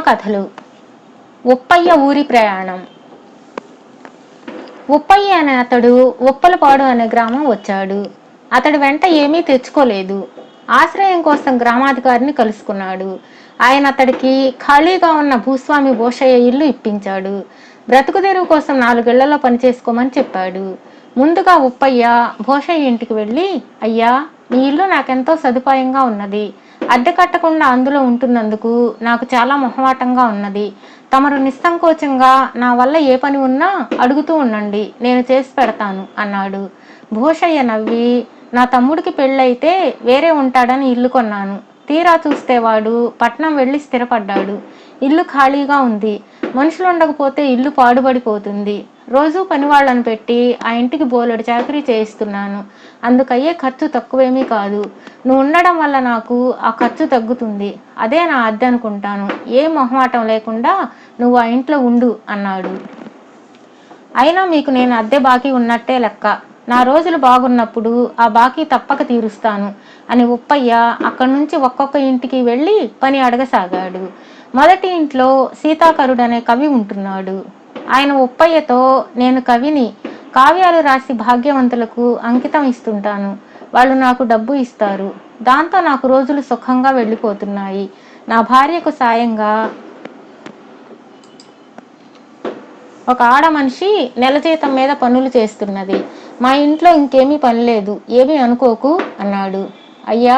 కథలు. ఉప్పయ్య ఊరి ప్రయాణం. ఉప్పయ్య అనే అతడు ఉప్పలపాడు అనే గ్రామం వచ్చాడు. అతడి వెంట ఏమీ తెచ్చుకోలేదు. ఆశ్రయం కోసం గ్రామాధికారిని కలుసుకున్నాడు. ఆయన అతడికి ఖాళీగా ఉన్న భూస్వామి భూషయ్య ఇల్లు ఇప్పించాడు. బ్రతుకుదెరువు కోసం 4 ఇళ్లలో పనిచేసుకోమని చెప్పాడు. ముందుగా ఉప్పయ్య భూషయ్య ఇంటికి వెళ్ళి, అయ్యా, మీ ఇల్లు నాకెంతో సదుపాయంగా ఉన్నది. అద్దె కట్టకుండా అందులో ఉంటున్నందుకు నాకు చాలా మొహమాటంగా ఉన్నది. తమరు నిస్సంకోచంగా నా వల్ల ఏ పని ఉన్నా అడుగుతూ ఉండండి, నేను చేసి పెడతాను అన్నాడు. భూషయ్య నవ్వి, నా తమ్ముడికి పెళ్ళైతే వేరే ఉంటాడని ఇల్లు కొన్నాను. తీరా చూస్తే వాడు పట్నం వెళ్ళి స్థిరపడ్డాడు. ఇల్లు ఖాళీగా ఉంది. మనుషులు ఉండకపోతే ఇల్లు పాడుబడిపోతుంది. రోజూ పనివాళ్లను పెట్టి ఆ ఇంటికి బోలెడు చాకరీ చేయిస్తున్నాను. అందుకయ్యే ఖర్చు తక్కువేమీ కాదు. నువ్వు ఉండడం వల్ల నాకు ఆ ఖర్చు తగ్గుతుంది. అదే నా అద్దె అనుకుంటాను. ఏ మొహమాటం లేకుండా నువ్వు ఆ ఇంట్లో ఉండు అన్నాడు. అయినా మీకు నేను అద్దె బాకీ ఉన్నట్టే లెక్క. నా రోజులు బాగున్నప్పుడు ఆ బాకీ తప్పక తీరుస్తాను అని ఉప్పయ్య అక్కడి నుంచి ఒక్కొక్క ఇంటికి వెళ్ళి పని అడగసాగాడు. మొదటి ఇంట్లో సీతాకరుడు అనే కవి ఉంటున్నాడు. ఆయన ఉప్పయ్యతో, నేను కవిని, కావ్యాలు రాసి భాగ్యవంతులకు అంకితం ఇస్తుంటాను. వాళ్ళు నాకు డబ్బు ఇస్తారు. దాంతో నాకు రోజులు సుఖంగా వెళ్ళిపోతున్నాయి. నా భార్యకు సాయంగా ఒక ఆడ మనిషి నెల జీతం మీద పనులు చేస్తున్నది. మా ఇంట్లో ఇంకేమీ పని లేదు, ఏమీ అనుకోకు అన్నాడు. అయ్యా,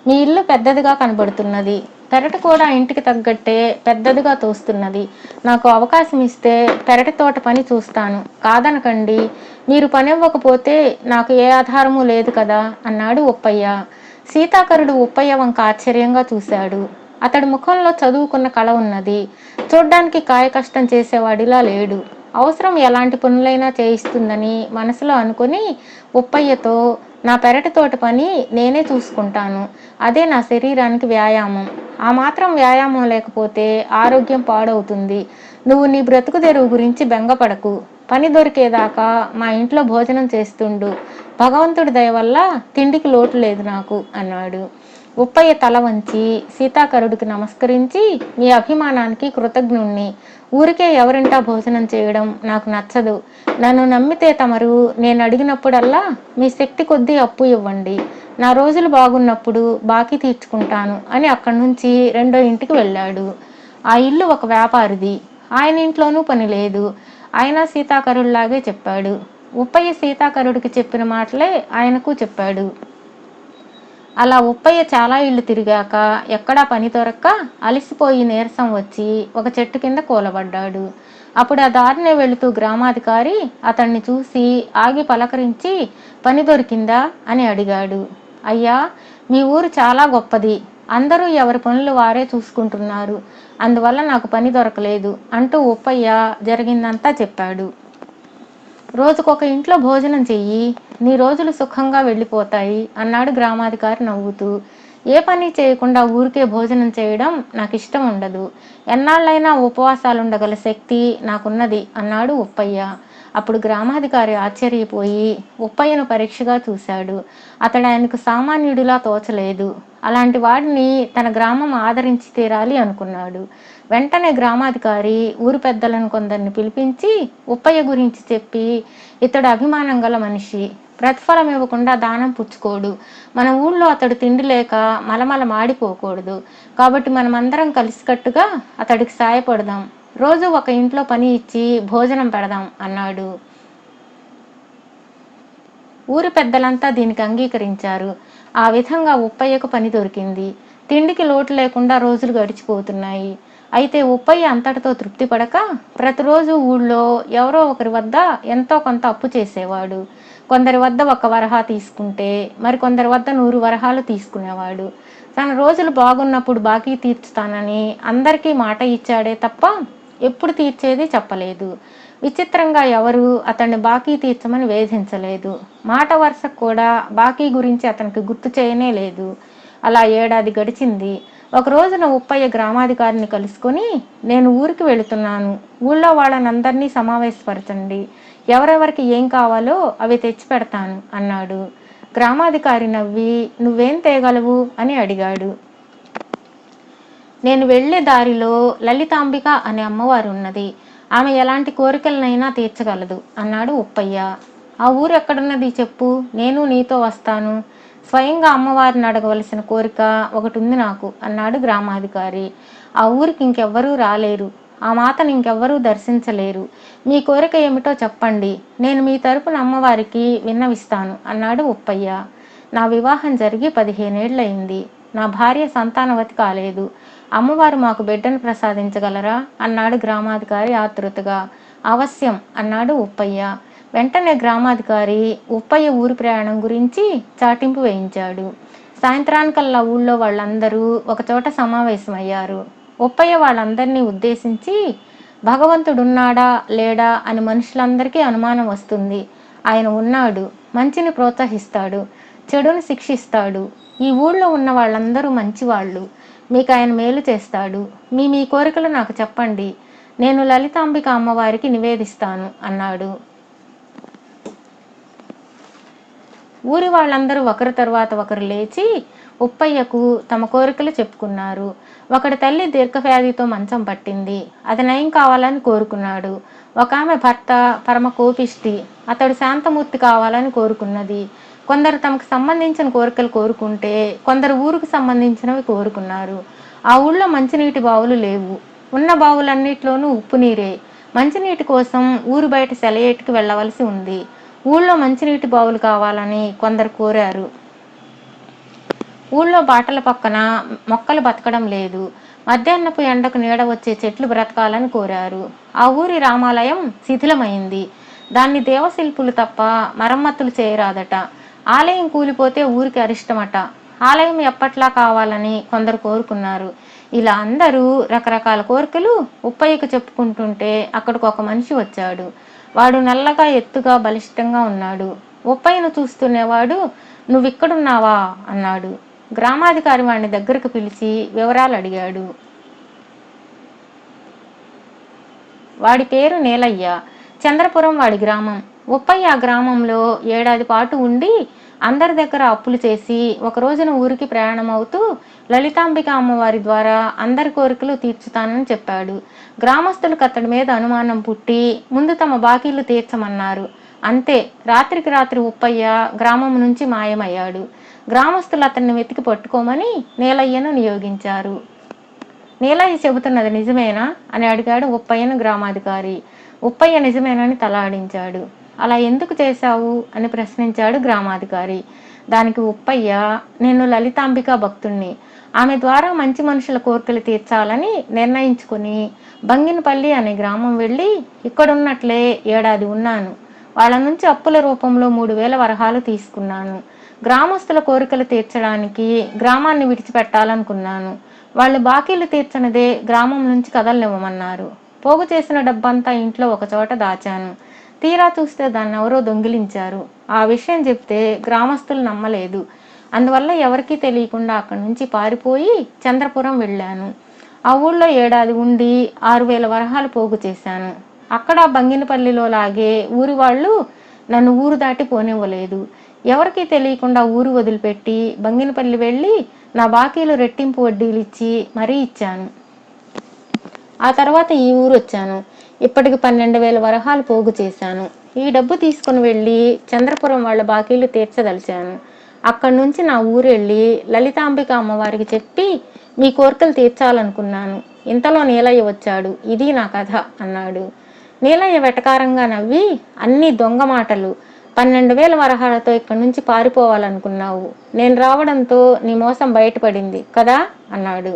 మీ ఇల్లు పెద్దదిగా కనబడుతున్నది. పెరటి కూడా ఇంటికి తగ్గట్టే పెద్దదిగా తోస్తున్నది. నాకు అవకాశం ఇస్తే పెరటి తోట పని చూస్తాను, కాదనకండి. మీరు పని ఇవ్వకపోతే నాకు ఏ ఆధారము లేదు కదా అన్నాడు ఉప్పయ్య. సీతాకరుడు ఉప్పయ్య వంక ఆశ్చర్యంగా చూశాడు. అతడి ముఖంలో చదువుకున్న కళ ఉన్నది. చూడ్డానికి కాయ కష్టం చేసేవాడిలా లేడు. అవసరం ఎలాంటి పనులైనా చేయిస్తుందని మనసులో అనుకుని ఉప్పయ్యతో, నా పెరటి తోట పని నేనే చూసుకుంటాను. అదే నా శరీరానికి వ్యాయామం. ఆ మాత్రం వ్యాయామం లేకపోతే ఆరోగ్యం పాడవుతుంది. నువ్వు నీ బ్రతుకు తెరువు గురించి బెంగపడకు. పని దొరికేదాకా మా ఇంట్లో భోజనం చేస్తుండు. భగవంతుడి దయ వల్ల తిండికి లోటు లేదు నాకు అన్నాడు. ఉప్పయ్య తల వంచి సీతాకరుడికి నమస్కరించి, మీ అభిమానానికి కృతజ్ఞుణ్ణి. ఊరికే ఎవరింటా భోజనం చేయడం నాకు నచ్చదు. నన్ను నమ్మితే తమరు నేను అడిగినప్పుడల్లా మీ శక్తి కొద్దీ అప్పు ఇవ్వండి. నా రోజులు బాగున్నప్పుడు బాకీ తీర్చుకుంటాను అని అక్కడి నుంచి రెండో ఇంటికి వెళ్ళాడు. ఆ ఇల్లు ఒక వ్యాపారిది. ఆయన ఇంట్లోనూ పని లేదు. ఆయన సీతాకరుడిలాగే చెప్పాడు. ఉప్పయ్య సీతాకరుడికి చెప్పిన మాటలే ఆయనకు చెప్పాడు. అలా ఉప్పయ్య చాలా ఇళ్ళు తిరిగాక ఎక్కడా పని దొరక్క అలిసిపోయి నీరసం వచ్చి ఒక చెట్టు కింద కూలబడ్డాడు. అప్పుడు ఆ దారినే వెళుతూ గ్రామాధికారి అతన్ని చూసి ఆగి పలకరించి, పని దొరికిందా అని అడిగాడు. అయ్యా, మీ ఊరు చాలా గొప్పది. అందరూ ఎవరి పనులు వారే చూసుకుంటున్నారు. అందువల్ల నాకు పని దొరకలేదు అంటూ ఉప్పయ్య జరిగిందంతా చెప్పాడు. రోజుకొక ఇంట్లో భోజనం చెయ్యి, నీ రోజులు సుఖంగా వెళ్ళిపోతాయి అన్నాడు గ్రామాధికారి నవ్వుతూ. ఏ పని చేయకుండా ఊరికే భోజనం చేయడం నాకు ఇష్టం ఉండదు. ఎన్నాళ్ళైనా ఉపవాసాలుండగల శక్తి నాకున్నది అన్నాడు ఉప్పయ్య. అప్పుడు గ్రామాధికారి ఆశ్చర్యపోయి ఉప్పయ్యను పరీక్షగా చూశాడు. అతడు ఆయనకు సామాన్యుడిలా తోచలేదు. అలాంటి వాడిని తన గ్రామం ఆదరించి తీరాలి అనుకున్నాడు. వెంటనే గ్రామాధికారి ఊరి పెద్దలను కొందరిని పిలిపించి ఉప్పయ్య గురించి చెప్పి, ఇతడు అభిమానం గల మనిషి, ప్రతిఫలం ఇవ్వకుండా దానం పుచ్చుకోడు. మన ఊళ్ళో అతడు తిండి లేక మలమల మాడిపోకూడదు. కాబట్టి మనమందరం కలిసికట్టుగా అతడికి సాయపడదాం. రోజు ఒక ఇంట్లో పని ఇచ్చి భోజనం పెడదాం అన్నాడు. ఊరి పెద్దలంతా దీనికి అంగీకరించారు. ఆ విధంగా ఉప్పయ్యకు పని దొరికింది. తిండికి లోటు లేకుండా రోజులు గడిచిపోతున్నాయి. అయితే ఉప్పయ్య అంతటితో తృప్తి పడక ప్రతిరోజు ఊళ్ళో ఎవరో ఒకరి వద్ద ఎంతో కొంత అప్పు చేసేవాడు. కొందరి వద్ద 1 వరహా తీసుకుంటే మరికొందరి వద్ద 100 వరహాలు తీసుకునేవాడు. తన రోజులు బాగున్నప్పుడు బాకీ తీర్చుతానని అందరికీ మాట ఇచ్చాడే తప్ప ఎప్పుడు తీర్చేది చెప్పలేదు. విచిత్రంగా ఎవరు అతన్ని బాకీ తీర్చమని వేధించలేదు. మాట వరుసకు కూడా బాకీ గురించి అతనికి గుర్తు చేయనే లేదు. అలా ఏడాది గడిచింది. ఒక రోజున ఉప్పయ్య గ్రామాధికారిని కలుసుకొని, నేను ఊరికి వెళుతున్నాను. ఊళ్ళో వాళ్ళనందరినీ సమావేశపరచండి. ఎవరెవరికి ఏం కావాలో అవి తెచ్చి పెడతాను అన్నాడు. గ్రామాధికారి నవ్వి, నువ్వేం తేగలవు అని అడిగాడు. నేను వెళ్లే దారిలో లలితాంబిక అనే అమ్మవారు ఉన్నది. ఆమె ఎలాంటి కోరికలనైనా తీర్చగలదు అన్నాడు ఉప్పయ్య. ఆ ఊరు ఎక్కడున్నది చెప్పు, నేను నీతో వస్తాను. స్వయంగా అమ్మవారిని అడగవలసిన కోరిక ఒకటి ఉంది నాకు అన్నాడు గ్రామాధికారి. ఆ ఊరికి ఇంకెవ్వరూ రాలేరు, ఆ మాతను ఇంకెవ్వరూ దర్శించలేరు. మీ కోరిక ఏమిటో చెప్పండి, నేను మీ తరపున అమ్మవారికి విన్నవిస్తాను అన్నాడు ఉప్పయ్య. నా వివాహం జరిగి 15 ఏళ్లయింది. నా భార్య సంతానవతి కాలేదు. అమ్మవారు మాకు బిడ్డను ప్రసాదించగలరా అన్నాడు గ్రామాధికారి ఆతృతగా. అవశ్యం అన్నాడు ఉప్పయ్య. వెంటనే గ్రామాధికారి ఉప్పయ్య ఊరి ప్రయాణం గురించి చాటింపు వేయించాడు. సాయంత్రానికల్లా ఊళ్ళో వాళ్ళందరూ ఒకచోట సమావేశమయ్యారు. ఉప్పయ్య వాళ్ళందరినీ ఉద్దేశించి, భగవంతుడున్నాడా లేడా అని మనుషులందరికీ అనుమానం వస్తుంది. ఆయన ఉన్నాడు, మంచిని ప్రోత్సహిస్తాడు, చెడుని శిక్షిస్తాడు. ఈ ఊళ్ళో ఉన్న వాళ్ళందరూ మంచివాళ్ళు. మీకు ఆయన మేలు చేస్తాడు. మీ కోరికలు నాకు చెప్పండి, నేను లలితాంబిక అమ్మవారికి నివేదిస్తాను అన్నాడు. ఊరి వాళ్ళందరూ ఒకరి తర్వాత ఒకరు లేచి ఉప్పయ్యకు తమ కోరికలు చెప్పుకున్నారు. ఒకడి తల్లి దీర్ఘవ్యాధితో మంచం పట్టింది, అది నయం కావాలని కోరుకున్నాడు. ఒక ఆమె భర్త పరమ కోపిష్టి, అతడు శాంతమూర్తి కావాలని కోరుకున్నది. కొందరు తమకు సంబంధించిన కోరికలు కోరుకుంటే కొందరు ఊరికి సంబంధించినవి కోరుకున్నారు. ఆ ఊళ్ళో మంచినీటి బావులు లేవు. ఉన్న బావులన్నిట్లోనూ ఉప్పు నీరే. మంచినీటి కోసం ఊరు బయట సెలయేటికి వెళ్ళవలసి ఉంది. ఊళ్ళో మంచినీటి బావులు కావాలని కొందరు కోరారు. ఊళ్ళో బాటల పక్కన మొక్కలు బతకడం లేదు. మధ్యాహ్నపు ఎండకు నీడ వచ్చే చెట్లు బ్రతకాలని కోరారు. ఆ ఊరి రామాలయం శిథిలమైంది. దాన్ని దేవశిల్పులు తప్ప మరమ్మతులు చేయరాదట. ఆలయం కూలిపోతే ఊరికి అరిష్టమట. ఆలయం ఎప్పట్లా కావాలని కొందరు కోరుకున్నారు. ఇలా అందరూ రకరకాల కోరికలు ఉప్పయ్యకు చెప్పుకుంటుంటే అక్కడికి ఒక మనిషి వచ్చాడు. వాడు నల్లగా, ఎత్తుగా, బలిష్టంగా ఉన్నాడు. ఉప్పయ్యను చూస్తునేవాడు, నువ్విక్కడున్నావా అన్నాడు. గ్రామాధికారి వాడిని దగ్గరకు పిలిచి వివరాలు అడిగాడు. వాడి పేరు నీలయ్య. చంద్రపురం వాడి గ్రామం. ఉప్పయ్య ఆ గ్రామంలో 1 ఏడాది పాటు ఉండి అందరి దగ్గర అప్పులు చేసి ఒక రోజున ఊరికి ప్రయాణం అవుతూ లలితాంబిక అమ్మవారి ద్వారా అందరి కోరికలు తీర్చుతానని చెప్పాడు. గ్రామస్తులకు అతడి మీద అనుమానం పుట్టి ముందు తమ బాకీలు తీర్చమన్నారు. అంతే, రాత్రికి రాత్రి ఉప్పయ్య గ్రామం నుంచి మాయమయ్యాడు. గ్రామస్తులు అతన్ని వెతికి పట్టుకోమని నీలయ్యను నియోగించారు. నీలయ్య చెబుతున్నది నిజమేనా అని అడిగాడు ఉప్పయ్యను గ్రామాధికారి. ఉప్పయ్య నిజమేనని తలాడించాడు. అలా ఎందుకు చేశావు అని ప్రశ్నించాడు గ్రామాధికారి. దానికి ఉప్పయ్య, నేను లలితాంబిక భక్తుణ్ణి. ఆమె ద్వారా మంచి మనుషుల కోరికలు తీర్చాలని నిర్ణయించుకుని బంగినపల్లి అనే గ్రామం వెళ్ళి ఇక్కడున్నట్లే 1 ఏడాది ఉన్నాను. వాళ్ళ నుంచి అప్పుల రూపంలో 3000 వరహాలు తీసుకున్నాను. గ్రామస్తుల కోరికలు తీర్చడానికి గ్రామాన్ని విడిచిపెట్టాలనుకున్నాను. వాళ్ళు బాకీలు తీర్చనిదే గ్రామం నుంచి కదలనివ్వమన్నారు. పోగు చేసిన డబ్బంతా ఇంట్లో ఒకచోట దాచాను. తీరా చూస్తే దాన్ని ఎవరో దొంగిలించారు. ఆ విషయం చెప్తే గ్రామస్తులు నమ్మలేదు. అందువల్ల ఎవరికీ తెలియకుండా అక్కడి నుంచి పారిపోయి చంద్రపురం వెళ్ళాను. ఆ ఊళ్ళో 1 ఏడాది ఉండి 6000 వరహాలు పోగు చేశాను. అక్కడ బంగినపల్లిలో లాగే ఊరి వాళ్ళు నన్ను ఊరు దాటి పోనివ్వలేదు. ఎవరికీ తెలియకుండా ఊరు వదిలిపెట్టి బంగినపల్లి వెళ్ళి నా బాకీలు రెట్టింపు వడ్డీలు ఇచ్చి మరీ ఇచ్చాను. ఆ తర్వాత ఈ ఊరు వచ్చాను. ఇప్పటికి 12,000 వరహాలు పోగు చేశాను. ఈ డబ్బు తీసుకుని వెళ్ళి చంద్రపురం వాళ్ళ బాకీలు తీర్చదలిచాను. అక్కడి నుంచి నా ఊరు వెళ్ళి లలితాంబిక అమ్మవారికి చెప్పి మీ కోరికలు తీర్చాలనుకున్నాను. ఇంతలో నీలయ్య వచ్చాడు. ఇది నా కథ అన్నాడు. నీలయ్య వెటకారంగా నవ్వి, అన్ని దొంగ మాటలు. 12,000 వరహాలతో ఇక్కడి నుంచి పారిపోవాలనుకున్నావు. నేను రావడంతో నీ మోసం బయటపడింది కదా అన్నాడు.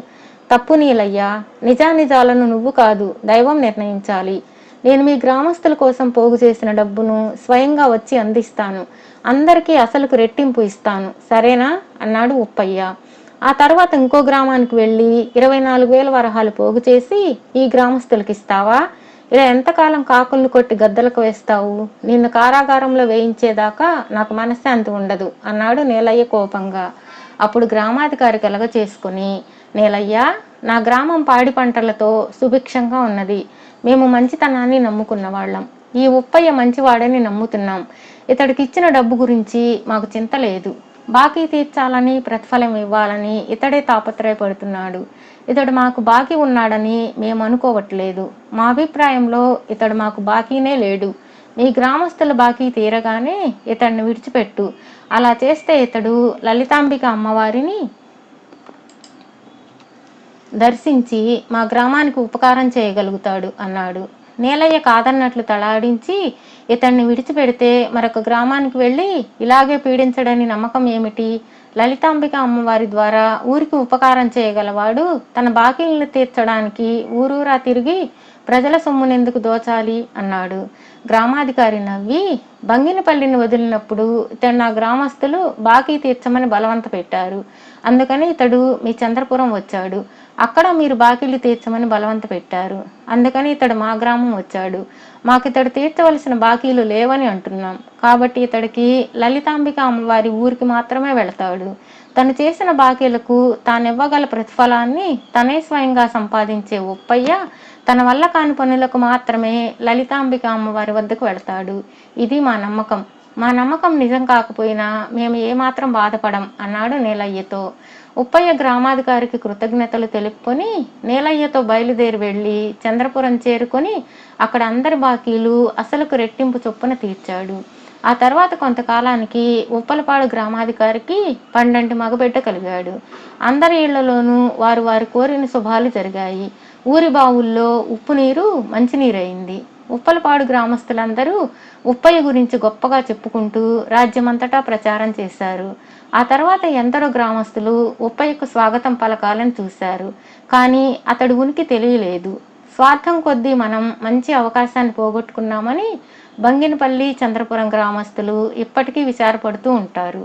తప్పు నీలయ్య, నిజానిజాలను నువ్వు కాదు, దైవం నిర్ణయించాలి. నేను మీ గ్రామస్తుల కోసం పోగు చేసిన డబ్బును స్వయంగా వచ్చి అందిస్తాను. అందరికీ అసలుకు రెట్టింపు ఇస్తాను, సరేనా అన్నాడు ఉప్పయ్య. ఆ తర్వాత ఇంకో గ్రామానికి వెళ్ళి 24,000 వరహాలు పోగు చేసి ఈ గ్రామస్తులకి ఇస్తావా? ఇలా ఎంతకాలం కాకుల్ని కొట్టి గద్దలకు వేస్తావు? నిన్ను కారాగారంలో వేయించేదాకా నాకు మనశ్శాంతి ఉండదు అన్నాడు నీలయ్య కోపంగా. అప్పుడు గ్రామాధికారి కలగ చేసుకుని, నీలయ్య, నా గ్రామం పాడి పంటలతో సుభిక్షంగా ఉన్నది. మేము మంచితనాన్ని నమ్ముకున్న వాళ్ళం. ఈ ఉప్పయ్య మంచివాడని నమ్ముతున్నాం. ఇతడికి ఇచ్చిన డబ్బు గురించి మాకు చింత లేదు. బాకీ తీర్చాలని, ప్రతిఫలం ఇవ్వాలని ఇతడే తాపత్రయపడుతున్నాడు. ఇతడు మాకు బాకీ ఉన్నాడని మేము అనుకోవట్లేదు. మా అభిప్రాయంలో ఇతడు మాకు బాకీనే లేడు. మీ గ్రామస్తుల బాకీ తీరగానే ఇతడిని విడిచిపెట్టు. అలా చేస్తే ఇతడు లలితాంబిక అమ్మవారిని దర్శించి మా గ్రామానికి ఉపకారం చేయగలుగుతాడు అన్నాడు. నీలయ్య కాదన్నట్లు తలాడించి, ఇతన్ని విడిచిపెడితే మరొక గ్రామానికి వెళ్ళి ఇలాగే పీడించడని నమ్మకం ఏమిటి? లలితాంబిక అమ్మవారి ద్వారా ఊరికి ఉపకారం చేయగలవాడు తన బాకీలను తీర్చడానికి ఊరూరా తిరిగి ప్రజల సొమ్మునెందుకు దోచాలి అన్నాడు. గ్రామాధికారి నవ్వి, బంగినపల్లిని వదిలినప్పుడు ఇతడు నా గ్రామస్తులు బాకీ తీర్చమని బలవంత పెట్టారు. అందుకని ఇతడు మీ చంద్రపురం వచ్చాడు. అక్కడ మీరు బాకీలు తీర్చమని బలవంత పెట్టారు. అందుకని ఇతడు మా గ్రామం వచ్చాడు. మాకితడు తీర్చవలసిన బాకీలు లేవని అంటున్నాం. కాబట్టి ఇతడికి లలితాంబిక అమ్మవారి ఊరికి మాత్రమే వెళతాడు. తను చేసిన బాకీలకు తానివ్వగల ప్రతిఫలాన్ని తనే స్వయంగా సంపాదించే ఉప్పయ్య తన వల్ల కాని పనులకు మాత్రమే లలితాంబిక అమ్మవారి వద్దకు వెళతాడు. ఇది మా నమ్మకం. మా నమ్మకం నిజం కాకపోయినా మేము ఏమాత్రం బాధపడం అన్నాడు నీలయ్యతో. ఉప్పయ్య గ్రామాధికారికి కృతజ్ఞతలు తెలుపుకొని నీలయ్యతో బయలుదేరి వెళ్ళి చంద్రపురం చేరుకొని అక్కడ అందరి బాకీలు అసలుకు రెట్టింపు చొప్పున తీర్చాడు. ఆ తర్వాత కొంతకాలానికి ఉప్పలపాడు గ్రామాధికారికి 12 మగబిడ్డ కలిగాడు. అందరి ఇళ్లలోనూ వారు వారి కోరిన శుభాలు జరిగాయి. ఊరి బావుల్లో ఉప్పు నీరు మంచినీరైంది. ఉప్పలపాడు గ్రామస్తులందరూ ఉప్పయ్య గురించి గొప్పగా చెప్పుకుంటూ రాజ్యమంతటా ప్రచారం చేశారు. ఆ తర్వాత ఎందరో గ్రామస్తులు ఉప్పయ్యకు స్వాగతం పలకాలని చూశారు. కానీ అతడు ఉనికి తెలియలేదు. స్వార్థం కొద్దీ మనం మంచి అవకాశాన్ని పోగొట్టుకున్నామని బంగినపల్లి, చంద్రపురం గ్రామస్తులు ఇప్పటికీ విచారపడుతూ ఉంటారు.